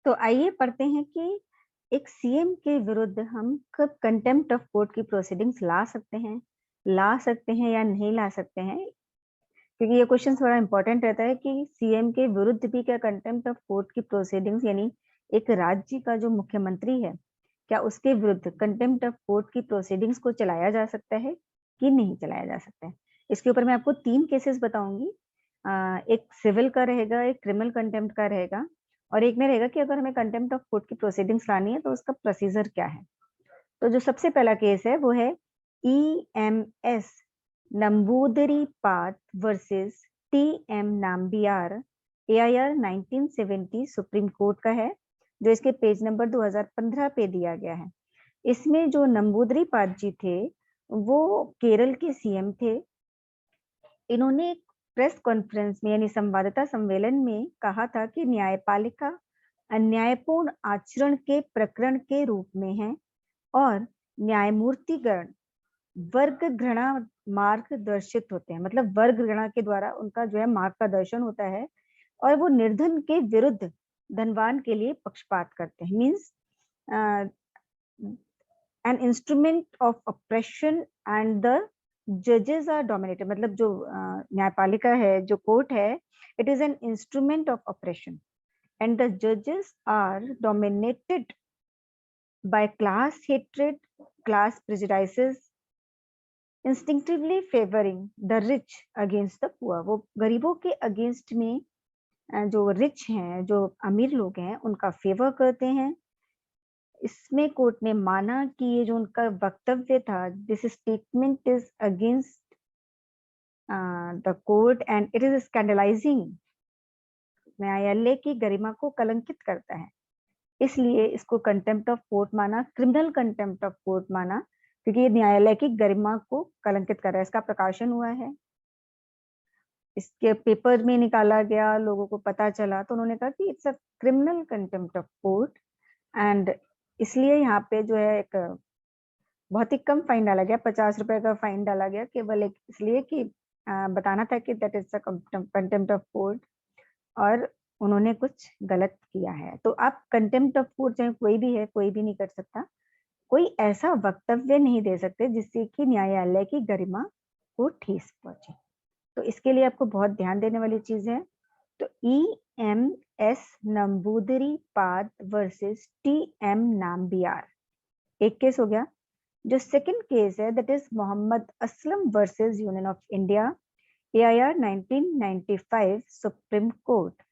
तो आइए पढ़ते हैं कि एक सीएम के विरुद्ध हम कब कंटेम्प्ट ऑफ कोर्ट की प्रोसीडिंग्स ला सकते हैं या नहीं ला सकते हैं, क्योंकि ये क्वेश्चन थोड़ा इंपॉर्टेंट रहता है कि सीएम के विरुद्ध भी क्या कंटेम्प्ट ऑफ कोर्ट की प्रोसीडिंग्स, यानी एक राज्य का जो मुख्यमंत्री है क्या उसके विरुद्ध कंटेम्प्ट ऑफ कोर्ट की प्रोसीडिंग्स को चलाया जा सकता है कि नहीं चलाया जा सकता है। इसके ऊपर मैं आपको 3 केसेस बताऊंगी। एक सिविल का रहेगा, एक क्रिमिनल कंटेम्प्ट का रहेगा और एक में रहेगा कि अगर हमें कंटेम्प्ट ऑफ कोर्ट की प्रोसीडिंग्स लानी है तो उसका प्रोसीजर क्या है। तो जो सबसे पहला केस है वो है EMS Namboodiripad versus TM Nambiar, AIR 1970 supreme court का है, जो इसके पेज नंबर 2015 पे दिया गया है। इसमें जो नंबूदरीपाद जी थे वो केरल के सीएम थे। इन्होंने एक प्रेस कॉन्फ्रेंस में यानी संवाददाता सम्मेलन में कहा था कि न्यायपालिका अन्यायपूर्ण आचरण के प्रकरण के रूप में है और न्यायमूर्तिगण वर्ग घृणा मार्गदर्शित होते हैं, मतलब वर्ग घृणा के द्वारा उनका जो है मार्ग का दर्शन होता है और वो निर्धन के विरुद्ध धनवान के लिए पक्षपात करते हैं। Means an instrument of oppression and the जजेस आर डोमिनेटेड, मतलब जो न्यायपालिका है, जो कोर्ट है, it is an instrument of oppression and the जजेस are dominated by class hatred, class prejudices, instinctively favouring the rich against the poor. वो गरीबों के अगेंस्ट में जो रिच हैं, जो अमीर लोग हैं, उनका फेवर करते हैं। इसमें कोर्ट ने माना कि ये जो उनका वक्तव्य था, this statement is against the court and it is scandalising, न्यायालय की गरिमा को कलंकित करता है, इसलिए इसको कंटेम्प्ट ऑफ कोर्ट माना, क्रिमिनल कंटेम्प्ट ऑफ कोर्ट माना, क्योंकि ये न्यायालय की गरिमा को कलंकित कर रहा है। इसका प्रकाशन हुआ है, इसके पेपर में निकाला गया, लोगों को पता चला, तो उन्होंने कहा कि it's a criminal contempt of court and इसलिए यहाँ पे जो है एक बहुत ही कम फाइन डाला गया, 50 रुपए का फाइन डाला गया, केवल एक इसलिए कि बताना था कि that is a contempt of court और उन्होंने कुछ गलत किया है। तो आप कंटेम्प्ट ऑफ कोर्ट चाहे कोई भी है, कोई भी नहीं कर सकता, कोई ऐसा वक्तव्य नहीं दे सकते जिससे कि न्यायालय की गरिमा को ठेस पहुंचे। तो इसके लिए आपको बहुत ध्यान देने वाली चीज है। तो EMS Namboodiripad versus TM Nambiar एक केस हो गया। जो सेकंड केस है that is Mohammad Aslam versus union of India, AIR 1995 supreme court.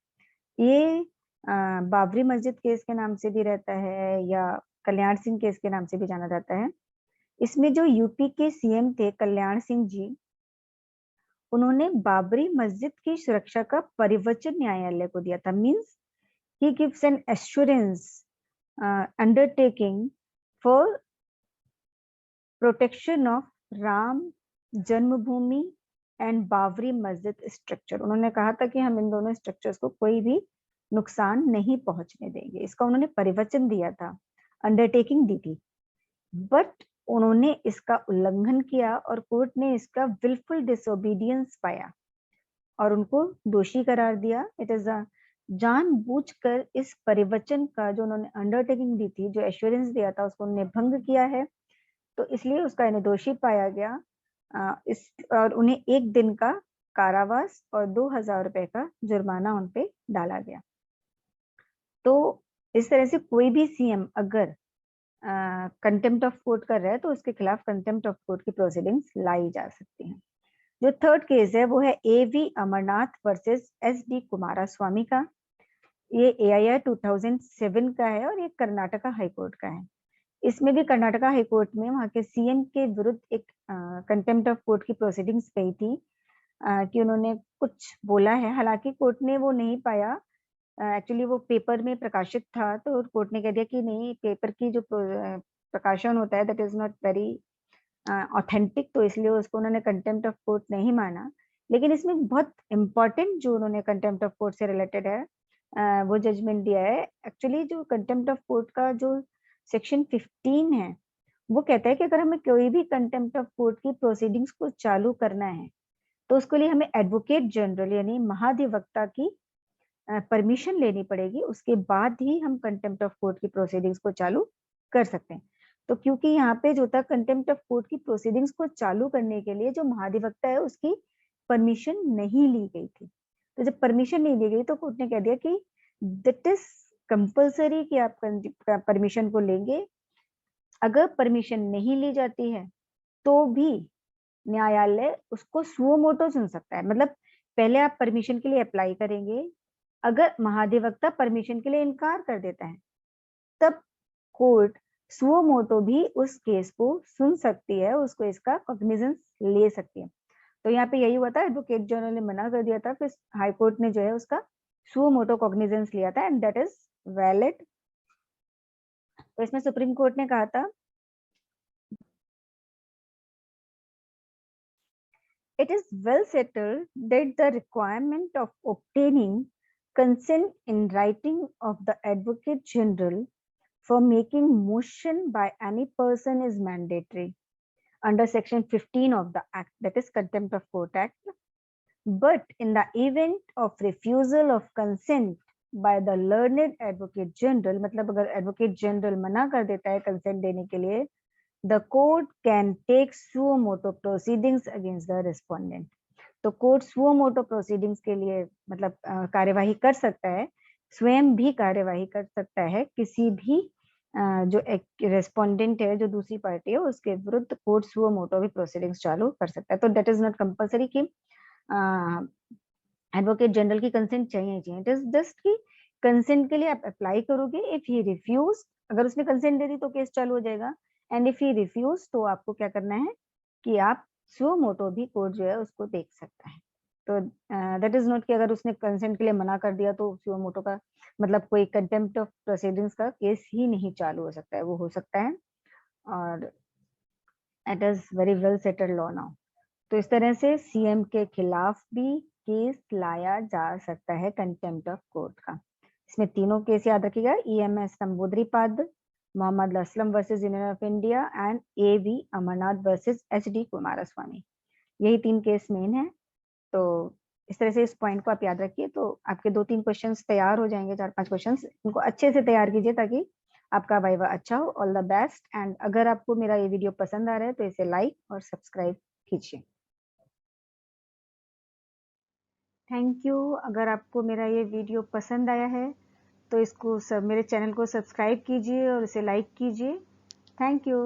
ये बाबरी मस्जिद केस के नाम से भी रहता है या कल्याण सिंह केस के नाम से भी जाना जाता है। इसमें जो यूपी के सीएम थे कल्याण सिंह जी, उन्होंने बाबरी मस्जिद की सुरक्षा का परिवचन न्यायालय को दिया था। Means he gives an assurance undertaking for protection of Ram Janmabhoomi and Babri मस्जिद स्ट्रक्चर। उन्होंने कहा था कि हम इन दोनों स्ट्रक्चर्स को कोई भी नुकसान नहीं पहुंचने देंगे, इसका उन्होंने परिवचन दिया था, अंडरटेकिंग दी थी। बट उन्होंने इसका उल्लंघन किया और कोर्ट ने इसका विलफुल डिसोबीडियंस पाया और उनको दोषी करार दिया। इट इज अ जानबूझकर इस परिवचन का जो उन्होंने अंडरटेकिंग दी थी, जो एश्योरेंस दिया था, उसको उन्होंने भंग किया है, तो इसलिए उसका इन्हें दोषी पाया गया। इस और उन्हें 1 दिन का कारावास और 2000 रुपए का जुर्माना उन पे डाला गया। तो इस तरह से कोई भी सीएम अगर कंटेम्प्ट ऑफ कोर्ट कर रहा है तो उसके खिलाफ कंटेम्प्ट ऑफ कोर्ट की प्रोसीडिंग्स लाई जा सकती हैं। जो थर्ड केस है वो है AV Amarnath versus SD Kumaraswamy का। ये AIR 2007 का है और ये कर्नाटका हाईकोर्ट का है। इसमें भी कर्नाटका हाईकोर्ट में वहाँ के सीएम के विरुद्ध एक कंटेम्प्ट ऑफ कोर्ट की प्रोसीडिंग्स गई थी कि उन्होंने कुछ बोला है, हालांकि कोर्ट ने वो नहीं पाया, एक्चुअली वो पेपर में प्रकाशित था, तो कोर्ट ने कह दिया कि नहीं, पेपर की जो प्रकाशन होता है that is not very authentic, तो इसलिए उसको उन्होंने कंटेम्प्ट ऑफ कोर्ट नहीं माना। लेकिन इसमें बहुत इंपॉर्टेंट जो उन्होंने कंटेम्प्ट ऑफ कोर्ट से रिलेटेड है वो जजमेंट दिया है। एक्चुअली जो कंटेम्प्ट ऑफ कोर्ट का जो सेक्शन 15 है वो कहता है कि अगर हमें कोई भी कंटेम्प्ट ऑफ कोर्ट की प्रोसीडिंग्स को चालू करना है तो उसके लिए हमें एडवोकेट जनरल यानी महाधिवक्ता की परमिशन लेनी पड़ेगी, उसके बाद ही हम कंटेम्प्ट ऑफ कोर्ट की प्रोसीडिंग्स को चालू कर सकते हैं। तो क्योंकि यहाँ पे जो था कंटेम्प्ट ऑफ कोर्ट की प्रोसीडिंग्स को चालू करने के लिए जो महाधिवक्ता है उसकी परमिशन नहीं ली गई थी। तो जब परमिशन नहीं ली गई तो कोर्ट ने कह दिया कि दैट इज कंपल्सरी कि आप परमिशन को लेंगे। अगर परमिशन नहीं ली जाती है तो भी न्यायालय उसको सुओ मोटो चुन सकता है। मतलब पहले आप परमिशन के लिए अप्लाई करेंगे, अगर महाधिवक्ता परमिशन के लिए इनकार कर देता है तब कोर्ट सुओ मोटो भी उस केस को सुन सकती है, उसको इसका कॉग्निजेंस ले सकती है। तो यहाँ पे यही हुआ था, एडवोकेट जनरल ने मना कर दिया था, फिर हाई कोर्ट ने जो है उसका सुओ मोटो कॉग्निजेंस लिया था एंड दैट इज वैलिड। तो इसमें सुप्रीम कोर्ट ने कहा था it is well settled that the requirement of obtaining consent in writing of the Advocate General for making motion by any person is mandatory under section 15 of the act, that is Contempt of Court Act. But in the event of refusal of consent by the learned Advocate General, मतलब अगर Advocate General मना कर देता है consent देने के लिए, the court can take suo moto proceedings against the respondent. तो कोर्ट सुओ मोटो प्रोसीडिंग्स के लिए मतलब कार्यवाही कर सकता है, स्वयं भी कार्यवाही कर सकता है, किसी भी जो एक रेस्पोंडेंट है, जो दूसरी पार्टी है, उसके विरुद्ध कोर्ट सुओ मोटो भी प्रोसीडिंग्स चालू कर सकता है। तो दैट इज नॉट कंपल्सरी कि एडवोकेट जनरल की कंसेंट चाहिए चाहिए, इट इज जस्ट कि कंसेंट के लिए आप अप्लाई करोगे, इफ ही रिफ्यूज, अगर उसने कंसेंट दे दी तो केस चालू हो जाएगा, एंड इफ ही रिफ्यूज तो आपको क्या करना है कि आप सुओ मोटो भी कोर्ट जो है उसको देख सकता है। तो दैट इज नॉट कि अगर उसने कंसेंट के लिए मना कर दिया तो सुओ मोटो का मतलब कोई कंटेम्प्ट ऑफ प्रोसीडिंग्स का केस ही नहीं चालू हो सकता है, वो हो सकता है, और it is very well settled law now. तो इस तरह से सीएम के खिलाफ भी केस लाया जा सकता है कंटेम्प्ट ऑफ कोर्ट का। इसमें तीनों केस याद रखिएगा, EMS Namboodiripad, Mohammad Aslam versus union of India and AV Amarnath versus HD Kumaraswamy, यही 3 केस मेन है। तो इस तरह से इस पॉइंट को आप याद रखिए, तो आपके 2-3 क्वेश्चंस तैयार हो जाएंगे, 4-5 क्वेश्चंस, इनको अच्छे से तैयार कीजिए ताकि आपका वाइवा अच्छा हो। ऑल द बेस्ट, एंड अगर आपको मेरा ये वीडियो पसंद आ रहा है तो इसे लाइक और सब्सक्राइब कीजिए। Thank you. अगर आपको मेरा ये वीडियो पसंद आया है तो इसको मेरे चैनल को सब्सक्राइब कीजिए और इसे लाइक कीजिए। Thank you.